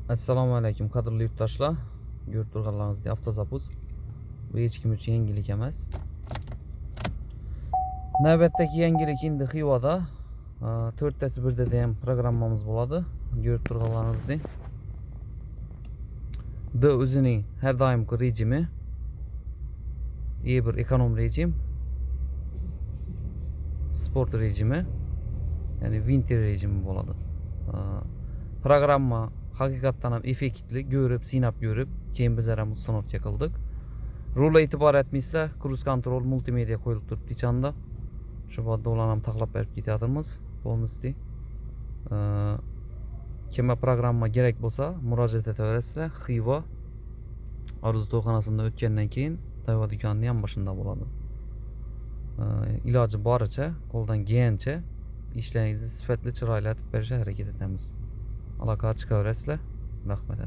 Assalomu alaykum qadrli yurtdoshlar. Ko'rib turganlaringizdek avtozapus. Bu hech kim uchun yangilik emas. Navbatdagi yangilik endi Xivada 4tasi birda ham programmamiz bo'ladi. Ko'rib turganlaringizdek. D o'zining har doimgi rejimi. E1 ekonom rejim. Sport rejimi. Yani winter rejimi bo'ladi. Programma haqiqatdan ham effektli, ko'rib, sinab ko'rib, keyin bizlar ham uстановка qildik. Rul e'tibor etmaysizlar, cruise control multimedia qo'yilib turibdi ichanda. Shu bodda ularni ham taxlab berib ketyapmiz. Polностью. Kimga programma kerak bo'lsa, murojaat etaverasizlar. Xiva Arzu to'yxonasida o'tgandan keyin Tayva do'konining ham boshida bo'ladi. Iloji boricha, qo'ldan kelgancha ishlaringizni sifatli, chiroyli etib berishga harakat etamiz. Aloqaga chiqaverasizlar. Rahmat.